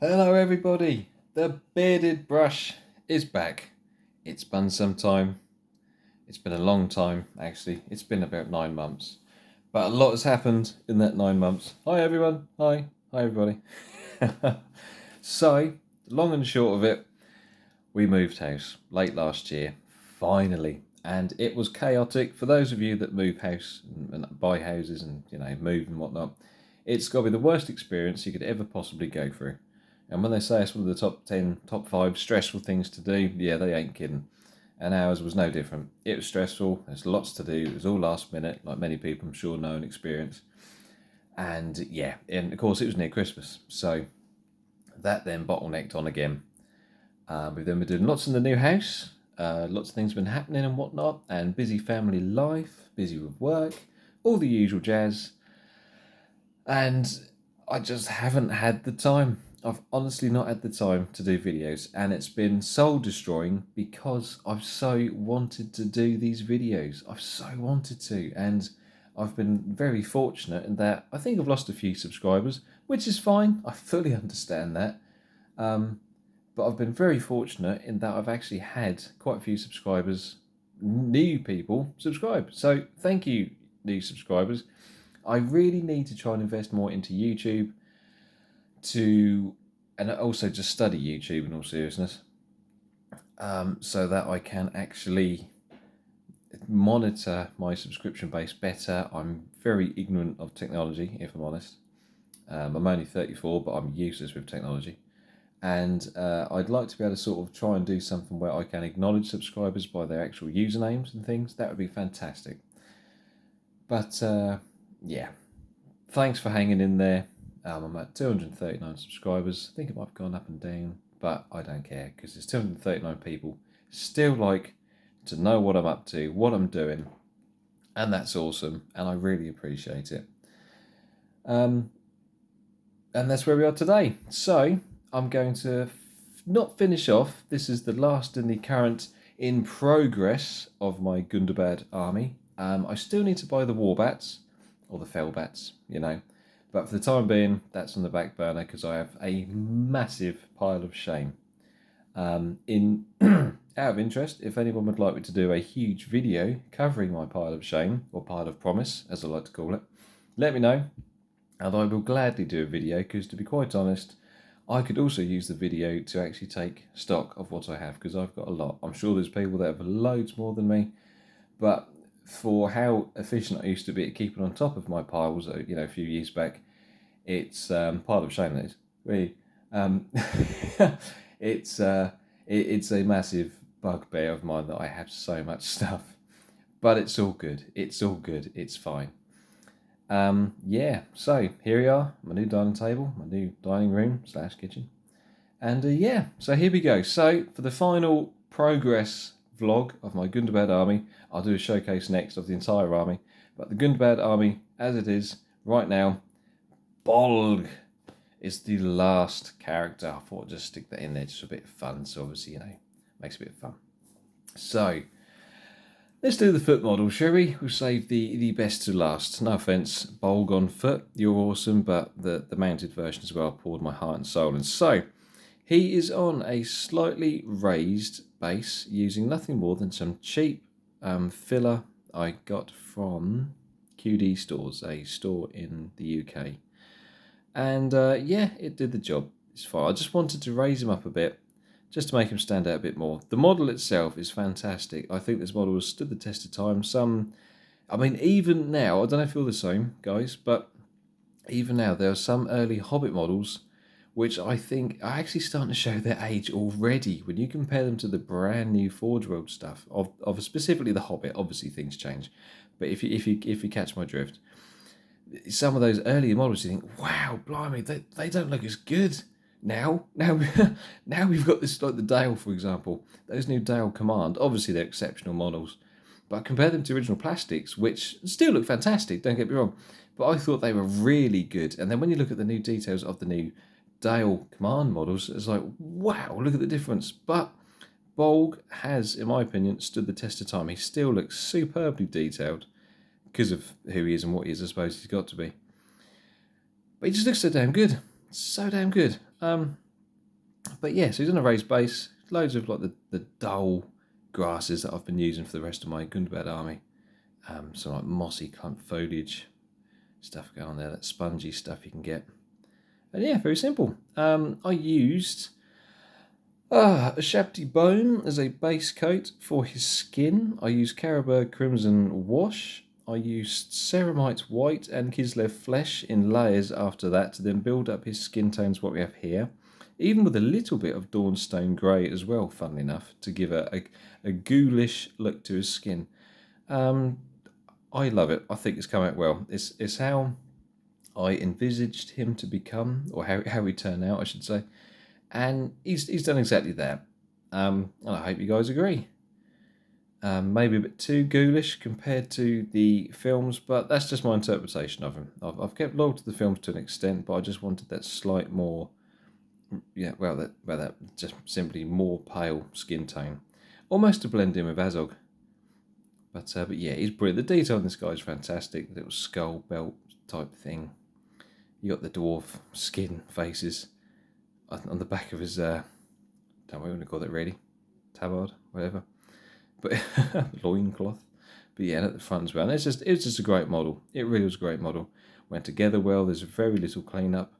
Hello everybody, the bearded brush is back. It's been some time. It's been a long time actually. It's been about 9 months. But a lot has happened in that 9 months. Hi everyone. Hi everybody. So, long and short of it, we moved house late last year, finally. And it was chaotic. For those of you that move house and buy houses and move and whatnot, it's got to be the worst experience you could ever possibly go through. And when they say it's one of the top 10, top 5 stressful things to do, yeah, they ain't kidding. And ours was no different. It was stressful. There's lots to do. It was all last minute, like many people I'm sure know and experience. And yeah, and of course it was near Christmas, so that then bottlenecked on again. We've then been doing lots in the new house. Lots of things have been happening and whatnot, and busy family life, busy with work, all the usual jazz. And I just haven't had the time. I've honestly not had the time to do videos, and it's been soul destroying because I've so wanted to do these videos. I've so wanted to, and I've been very fortunate in that I think I've lost a few subscribers, which is fine. I fully understand that. But I've been very fortunate in that I've actually had quite a few subscribers, new people subscribe. So thank you, new subscribers. I really need to try and invest more into YouTube and also just study YouTube in all seriousness, so that I can actually monitor my subscription base better. I'm very ignorant of technology, if I'm honest. I'm only 34, but I'm useless with technology. And I'd like to be able to sort of try and do something where I can acknowledge subscribers by their actual usernames and things. That would be fantastic. But yeah, thanks for hanging in there. I'm at 239 subscribers. I think it might have gone up and down, but I don't care because there's 239 people still like to know what I'm up to, what I'm doing, and that's awesome, and I really appreciate it. And that's where we are today. So I'm going to not finish off. This is the last in the current in progress of my Gundabad army. I still need to buy the war bats, or the fell bats, But for the time being, that's on the back burner because I have a massive pile of shame. In out of interest, if anyone would like me to do a huge video covering my pile of shame, or pile of promise, as I like to call it, let me know, and I will gladly do a video because, to be quite honest, I could also use the video to actually take stock of what I have because I've got a lot. I'm sure there's people that have loads more than me, but for how efficient I used to be at keeping on top of my piles, a few years back, it's pile of shame. That is really, it's it's a massive bugbear of mine that I have so much stuff, but it's all good. It's all good. It's fine. Yeah. So here we are, my new dining table, my new dining room / kitchen, and yeah. So here we go. So for the final progress vlog of my Gundabad army, I'll do a showcase next of the entire army. But the Gundabad army, as it is right now, Bolg is the last character. I thought I'd just stick that in there just for a bit of fun. So obviously, makes a bit of fun. So let's do the foot model, shall we? We'll save the best to last. No offence, Bolg on foot, you're awesome, but the mounted version as well poured my heart and soul. And so he is on a slightly raised base using nothing more than some cheap filler I got from QD Stores, a store in the UK. And yeah, it did the job. It's fine. I just wanted to raise him up a bit, just to make him stand out a bit more. The model itself is fantastic. I think this model has stood the test of time. Even now, I don't know if you feel the same, guys, but even now, there are some early Hobbit models which I think are actually starting to show their age already. When you compare them to the brand new Forge World stuff of specifically the Hobbit, obviously things change. But if you catch my drift, some of those earlier models, you think, wow, blimey, they don't look as good now. Now we've got this, like the Dale, for example. Those new Dale Command, obviously they're exceptional models, but compare them to original plastics, which still look fantastic, don't get me wrong, but I thought they were really good. And then when you look at the new details of the new Dale Command models, it's like, wow, look at the difference. But Bolg has, in my opinion, stood the test of time. He still looks superbly detailed because of who he is and what he is, I suppose he's got to be. But he just looks so damn good. So damn good. But yeah, so he's on a raised base. Loads of like the dull grasses that I've been using for the rest of my Gundabad army. Some like mossy clump foliage stuff going on there, that spongy stuff you can get. And yeah, very simple. I used a Shabty Bone as a base coat for his skin. I used Caribou Crimson Wash. I used Ceramite White and Kislev Flesh in layers after that to then build up his skin tones, what we have here. Even with a little bit of Dawnstone Grey as well, funnily enough, to give a ghoulish look to his skin. I love it. I think it's come out well. It's how I envisaged him to become, or how he turned out, I should say. And he's done exactly that. And I hope you guys agree. Maybe a bit too ghoulish compared to the films, but that's just my interpretation of him. I've kept loyal to the films to an extent, but I just wanted that slight more, that just simply more pale skin tone, almost to blend in with Azog. But yeah, he's brilliant. The detail on this guy is fantastic. The little skull belt type thing. You got the dwarf skin faces on the back of his. Don't know what you want to call that really, tabard, whatever. But loincloth. But yeah, at the front as well. And it's just a great model. It really was a great model. Went together well. There's very little cleanup.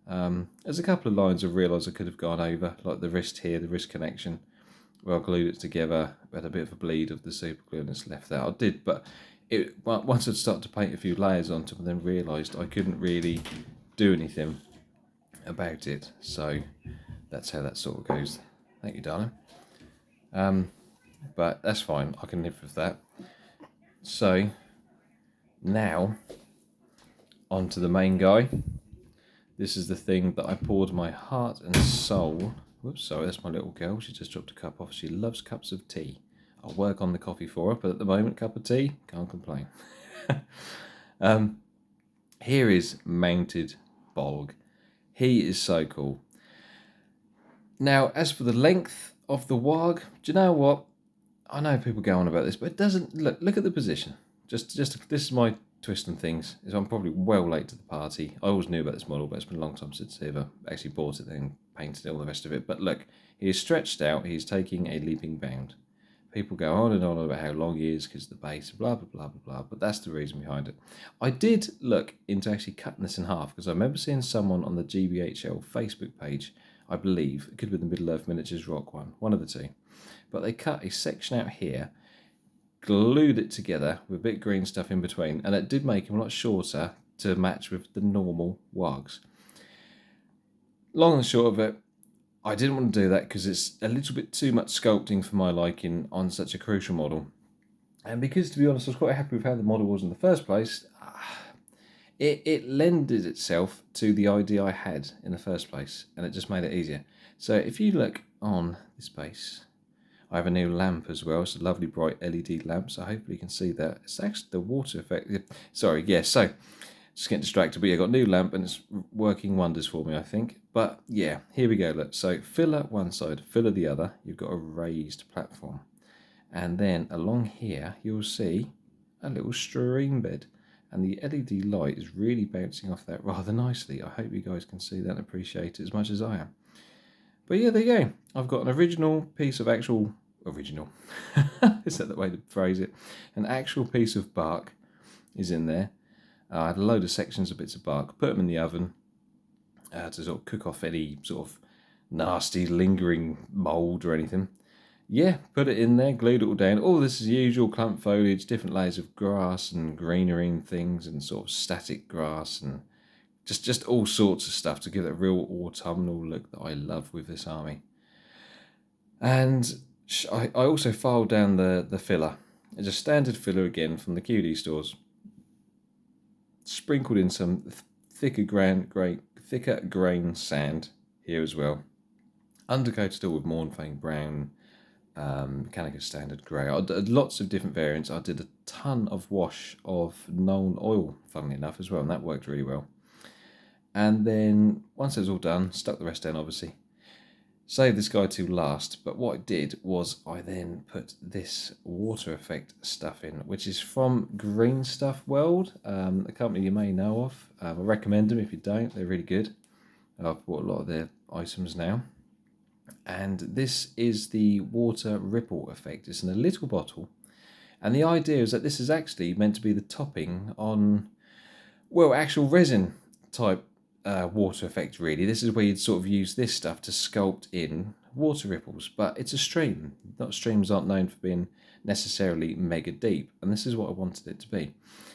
There's a couple of lines I realised I could have gone over, like the wrist here, the wrist connection. Well, I glued it together, had a bit of a bleed of the super glue and it's left out. I did, but once I'd started to paint a few layers onto them, then realised I couldn't really do anything about it. So that's how that sort of goes. Thank you, darling. But that's fine, I can live with that. So now on to the main guy. This is the thing that I poured my heart and soul. Whoops, sorry, that's my little girl. She just dropped a cup off. She loves cups of tea. I'll work on the coffee for her, but at the moment, cup of tea, can't complain. Here is Mounted Bolg. He is so cool. Now, as for the length of the warg, do you know what? I know people go on about this, but it doesn't... Look at the position. Just this is my twist on things. Is I'm probably well late to the party. I always knew about this model, but it's been a long time since I ever actually bought it and painted it, all the rest of it. But look, he is stretched out. He's taking a leaping bound. People go on and on about how long he is because of the base, blah, blah, blah, blah, blah. But that's the reason behind it. I did look into actually cutting this in half because I remember seeing someone on the GBHL Facebook page, I believe, it could be the Middle Earth Miniatures Rock one of the two. But they cut a section out here, glued it together with a bit of green stuff in between, and it did make him a lot shorter to match with the normal wargs. Long and short of it, I didn't want to do that because it's a little bit too much sculpting for my liking on such a crucial model. And because, to be honest, I was quite happy with how the model was in the first place, it lended itself to the idea I had in the first place, and it just made it easier. So if you look on this base, I have a new lamp as well. It's a lovely bright LED lamp, so hopefully you can see that. It's actually the water effect. Sorry, yeah, so just getting distracted, but yeah, I got a new lamp and it's working wonders for me, I think. But yeah, here we go, look. So filler one side, filler the other. You've got a raised platform. And then along here, you'll see a little stream bed. And the LED light is really bouncing off that rather nicely. I hope you guys can see that and appreciate it as much as I am. But yeah, there you go. I've got an original piece of actual... Original. Is that the way to phrase it? An actual piece of bark is in there. I had a load of sections of bits of bark. Put them in the oven to sort of cook off any sort of nasty lingering mould or anything. Yeah, put it in there, glued it all down. All this is usual clump foliage, different layers of grass and greenery and things and sort of static grass and just all sorts of stuff to give it a real autumnal look that I love with this army. And I also filed down the filler. It's a standard filler again from the QD stores. Sprinkled in some thicker grain sand here as well. Undercoated all with Mornfang Brown, Mechanica Standard Grey. I did lots of different variants. I did a ton of wash of Nuln oil, funnily enough, as well, and that worked really well. And then, once it was all done, stuck the rest down, obviously. Saved this guy to last, but what I did was I then put this water effect stuff in, which is from Green Stuff World, a company you may know of. I recommend them if you don't, they're really good. I've bought a lot of their items now. And this is the water ripple effect. It's in a little bottle. And the idea is that this is actually meant to be the topping on, well, actual resin type water effect, really. This is where you'd sort of use this stuff to sculpt in water ripples. But it's a stream. Streams aren't known for being necessarily mega deep. And this is what I wanted it to be.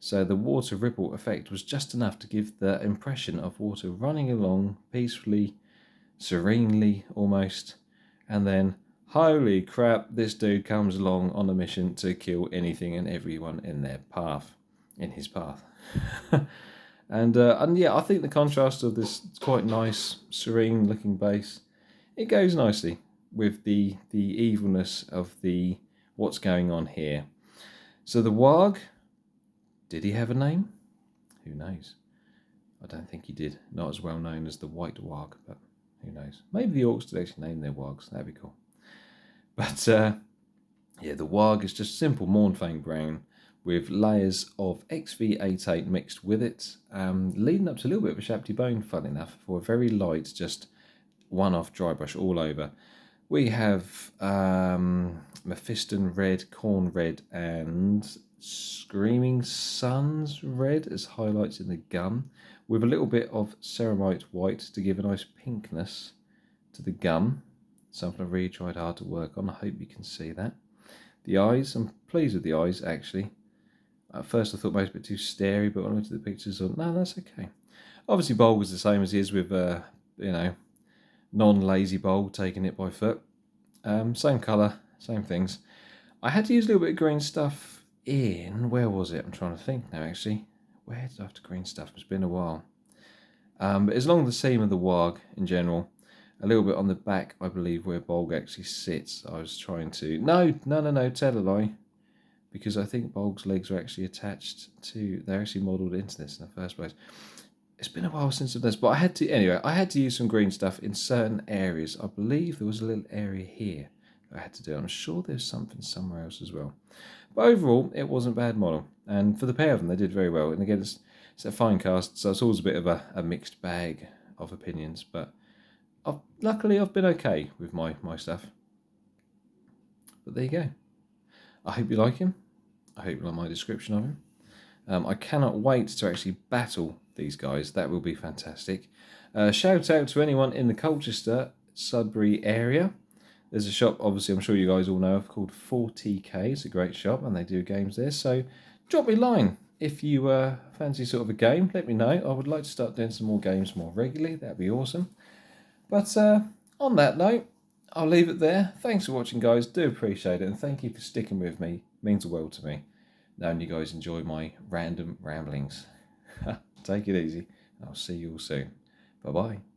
So the water ripple effect was just enough to give the impression of water running along peacefully, serenely almost, and then holy crap, this dude comes along on a mission to kill anything and everyone in his path. And yeah, I think the contrast of this quite nice, serene looking base, it goes nicely with the evilness of the what's going on here. So the warg, did he have a name? Who knows? I don't think he did. Not as well known as the white warg, but who knows? Maybe the orcs did actually name their wargs. That'd be cool. But yeah, the warg is just simple Mornfang brown with layers of XV88 mixed with it, leading up to a little bit of a Shabty bone, fun enough, for a very light, just one-off dry brush all over. We have Mephiston red, Corn red, and Screaming Suns red as highlights in the gum, with a little bit of Ceramite white to give a nice pinkness to the gum. Something I really tried hard to work on. I hope you can see that. The eyes, I'm pleased with the eyes actually. At first I thought maybe a bit too starey, but when I looked at the pictures, I thought, no, that's okay. Obviously Bolg is the same as he is with, non-lazy Bolg, taking it by foot. Same colour, same things. I had to use a little bit of green stuff in, where was it? I'm trying to think now actually. Where did I have to green stuff? It's been a while. But it's along the seam of the warg in general. A little bit on the back, I believe, where Bolg actually sits. I was trying to... No, tell a lie. Because I think Bolg's legs are actually attached to... They're actually modelled into this in the first place. It's been a while since I've done this, but I had to use some green stuff in certain areas. I believe there was a little area here I had to do. I'm sure there's something somewhere else as well. But overall, it wasn't a bad model. And for the pair of them, they did very well. And again, it's a fine cast, so it's always a bit of a mixed bag of opinions. But luckily, I've been okay with my stuff. But there you go. I hope you like him. I hope you like my description of him. I cannot wait to actually battle these guys. That will be fantastic. Shout out to anyone in the Colchester, Sudbury area. There's a shop, obviously, I'm sure you guys all know of, called 40k. It's a great shop, and they do games there. So drop me a line if you fancy sort of a game. Let me know. I would like to start doing some more games more regularly. That'd be awesome. But on that note, I'll leave it there. Thanks for watching, guys. Do appreciate it, and thank you for sticking with me. It means the world to me, knowing you guys enjoy my random ramblings. Take it easy. I'll see you all soon. Bye-bye.